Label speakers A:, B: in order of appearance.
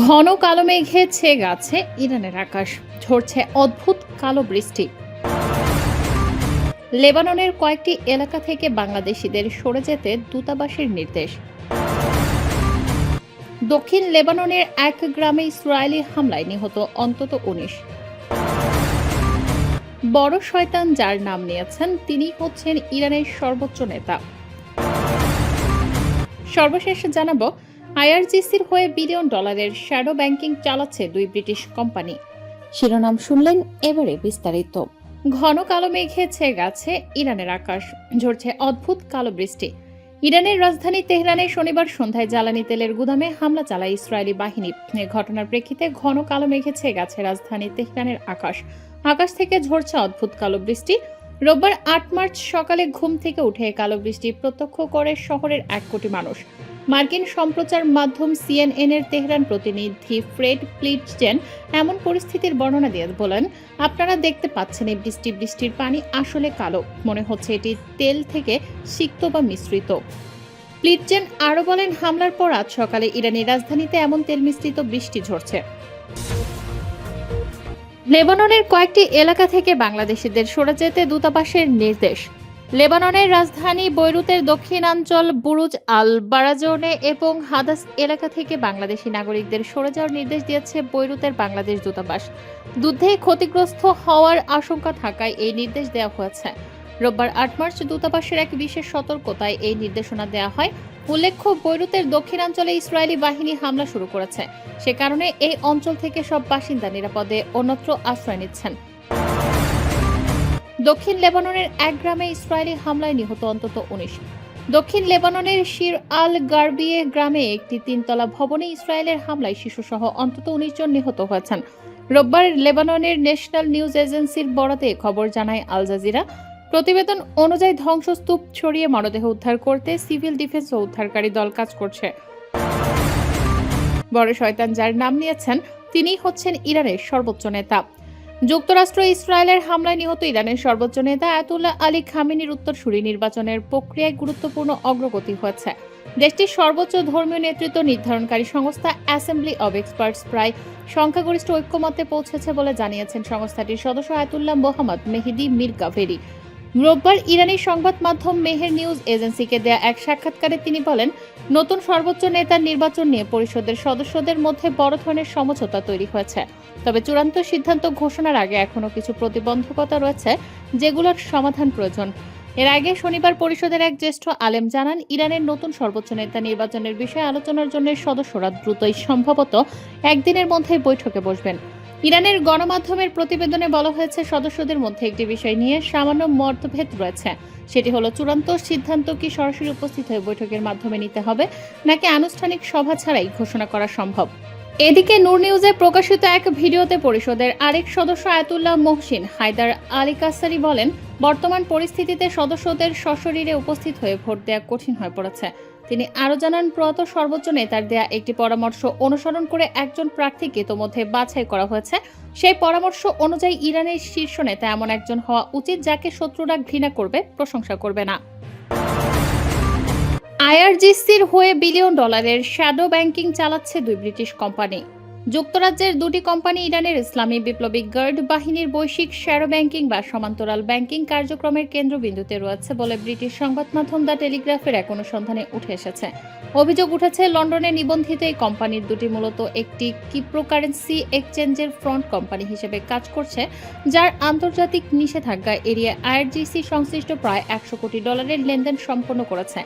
A: ঘন কালো মেঘে ছেয়ে গেছে ইরানের আকাশ, ঝরছে অদ্ভুত কালো বৃষ্টি। লেবাননের কয়েকটি এলাকা থেকে বাংলাদেশিদের সরে যেতে দূতাবাসের নির্দেশ। দক্ষিণ লেবাননের এক গ্রামে ইসরায়েলি হামলায় নিহত অন্তত ১৯। বড় শয়তান যার নাম নিয়েছেন তিনি হচ্ছেন ইরানের সর্বোচ্চ নেতা। সর্বশেষ জানাবো, আইআরজিসির হয়ে বিলিয়ন ডলারের শ্যাডো ব্যাংকিং চালাচ্ছে দুই ব্রিটিশ কোম্পানি। শিরোনাম শুনলেন, এবারে বিস্তারিত। ঘন কালো মেঘে ছেয়ে গেছে ইরানের আকাশ, ঝরছে অদ্ভুত কালো বৃষ্টি। ইরানের রাজধানী তেহরানে শনিবার সন্ধ্যায় জ্বালানি তেলের গুদামে হামলা চালায় ইসরায়েলি বাহিনী। এ ঘটনার প্রেক্ষিতে ঘন কালো মেঘে ছেয়ে গেছে রাজধানী তেহরানের আকাশ থেকে ঝরছে অদ্ভুত কালো বৃষ্টি। রোববার ৮ মার্চ সকালে ঘুম থেকে উঠে কালো বৃষ্টি প্রত্যক্ষ করে শহরের ১ কোটি মানুষ। মার্কিন সম্প্রচার মাধ্যম সিএনএন এর তেহরান প্রতিনিধি ফ্রেড প্লিটজেন এমন পরিস্থিতির বর্ণনা দিয়ে বলেন, আপনারা দেখতে পাচ্ছেন এই বৃষ্টির পানি আসলে কালো, মনে হচ্ছে এটি তেল থেকে সিক্ত বা মিশ্রিত। প্লিটজেন আরও বলেন, হামলার পর আজ সকালে ইরানের রাজধানীতে এমন তেল মিশ্রিত বৃষ্টি ঝরছে। লেবাননের কয়েকটি এলাকা থেকে বাংলাদেশিদের সরে যেতে দূতাবাসের নির্দেশ। লেবাননের রাজধানী বৈরুতের দক্ষিণাঞ্চল বুরুজ আল বারাজনে এবং হাদাস এলাকা থেকে বাংলাদেশি নাগরিকদের সরে যাওয়ার নির্দেশ দিয়েছে বৈরুতের বাংলাদেশ দূতাবাস। যুদ্ধে ক্ষতিগ্রস্ত হওয়ার আশঙ্কা থাকায় এই নির্দেশ দেওয়া হয়েছে। রোববার ৮ মার্চ দূতাবাসের এক বিশেষ সতর্কতায় এই নির্দেশনা দেওয়া হয়। উল্লেখ্য, বৈরুতের দক্ষিণাঞ্চলে ইসরায়েলি বাহিনী হামলা শুরু করেছে। সে কারণে এই অঞ্চল থেকে সব বাসিন্দা নিরাপদে অন্যত্র আশ্রয় নিচ্ছেন। দক্ষিণ লেবাননের এক গ্রামে ইসরায়েলি হামলায় নিহত অন্তত ১৯। দক্ষিণ লেবাননের শির আল গার্বিয়ে গ্রামে একটি ৩ তলা ভবনে ইসরায়েলের হামলায় শিশুসহ অন্তত ১৯ জন নিহত হয়েছেন। রোববার লেবাননের ন্যাশনাল নিউজ এজেন্সির বরাতে খবর জানায় আল জাজিরা। প্রতিবেদন অনুযায়ী ধ্বংসস্তূপ ছড়িয়ে মরদেহ উদ্ধার করতে সিভিল ডিফেন্স ও উদ্ধারকারী দল কাজ করছে। বড় শয়তান যার নাম নিয়েছেন তিনি হচ্ছেন ইরানের সর্বোচ্চ নেতা। যুক্তরাষ্ট্র ইসরায়েলের হামলায় নিহত ইরানের সর্বোচ্চ নেতা আয়াতুল্লাহ আলী খামেনির উত্তরসূরি নির্বাচনের প্রক্রিয়ায় গুরুত্বপূর্ণ অগ্রগতি হয়েছে। দেশটির সর্বোচ্চ ধর্মীয় নেতৃত্ব নির্ধারণকারী সংস্থা অ্যাসেম্বলি অব এক্সপার্টস প্রায় সংখ্যাগরিষ্ঠ ঐক্যমত্যে পৌঁছেছে বলে জানিয়েছেন সংস্থাটির সদস্য আয়াতুল্লাহ মোহাম্মদ মেহেদি মীর গাভেরি। রোববার ইরানি সংবাদ মাধ্যম মেহের নিউজ এজেন্সিকে দেয়া এক সাক্ষাৎকারে তিনি বলেন, নতুন সর্বোচ্চ নেতার নির্বাচন নিয়ে পরিষদের সদস্যদের মধ্যে বড় ধরনের সমঝোতা তৈরি হয়েছে। তবে চূড়ান্ত সিদ্ধান্ত ঘোষণার আগে এখনো কিছু প্রতিবন্ধকতা রয়েছে, যেগুলোর সমাধান প্রয়োজন। এর আগে শনিবার পরিষদের এক জ্যেষ্ঠ আলেম জানান, ইরানের নতুন সর্বোচ্চ নেতা নির্বাচনের বিষয়ে আলোচনার জন্য সদস্যরা দ্রুতই সম্ভবত একদিনের মধ্যে বৈঠকে বসবেন। ইরানের গণমাধ্যমের প্রতিবেদনে বলা হয়েছে, সদস্যদের মধ্যে একটি বিষয় নিয়ে সামান্য মতভেদ রয়েছে। সেটি হলো চূড়ান্ত সিদ্ধান্ত কি সরাসরি উপস্থিত হয়ে বৈঠকের মাধ্যমে নিতে হবে, নাকি আনুষ্ঠানিক সভা ছাড়াই ঘোষণা করা সম্ভব। এদিকে নূর নিউজে প্রকাশিত এক ভিডিওতে পরিষদের আরেক সদস্য আয়াতুল্লাহ মোহসিন হায়দার আলী কাসারি বলেন, বর্তমান পরিস্থিতিতে সদস্যদের সশরীরে উপস্থিত হয়ে ভোট দেওয়া কঠিন হয়ে পড়েছে। তিনি আরও জানান, প্রয়াত সর্বোচ্চ নেতার দেয়া একটি পরামর্শ অনুসরণ করে একজন প্রার্থীকে ইতোমধ্যে বাছাই করা হয়েছে। সেই পরামর্শ অনুযায়ী ইরানের শীর্ষ নেতা এমন একজন হওয়া উচিত যাকে শত্রুরা ঘৃণা করবে, প্রশংসা করবে না। আইআরজিসির হয়ে বিলিয়ন ডলারের শ্যাডো ব্যাংকিং চালাচ্ছে দুই ব্রিটিশ কোম্পানি। যুক্তরাজ্যের দুটি কোম্পানি ইরানের ইসলামী বিপ্লবী গার্ড বাহিনীর বৈশ্বিক শ্যাডো ব্যাংকিং বা সমান্তরাল ব্যাংকিং কার্যক্রমের কেন্দ্রবিন্দুতে রয়েছে বলে ব্রিটিশ সংবাদ মাধ্যম দ্য টেলিগ্রাফের এক অনুসন্ধানে উঠে এসেছে। অভিযোগ উঠেছে, লন্ডনে নিবন্ধিত এই কোম্পানির দুটি মূলত একটি ক্রিপ্টোকারেন্সি এক্সচেঞ্জের ফ্রন্ট কোম্পানি হিসেবে কাজ করছে, যার আন্তর্জাতিক নিষেধাজ্ঞা এড়িয়ে আইআরজিসি সংশ্লিষ্ট প্রায় ১০০ কোটি ডলারের লেনদেন সম্পন্ন করেছে।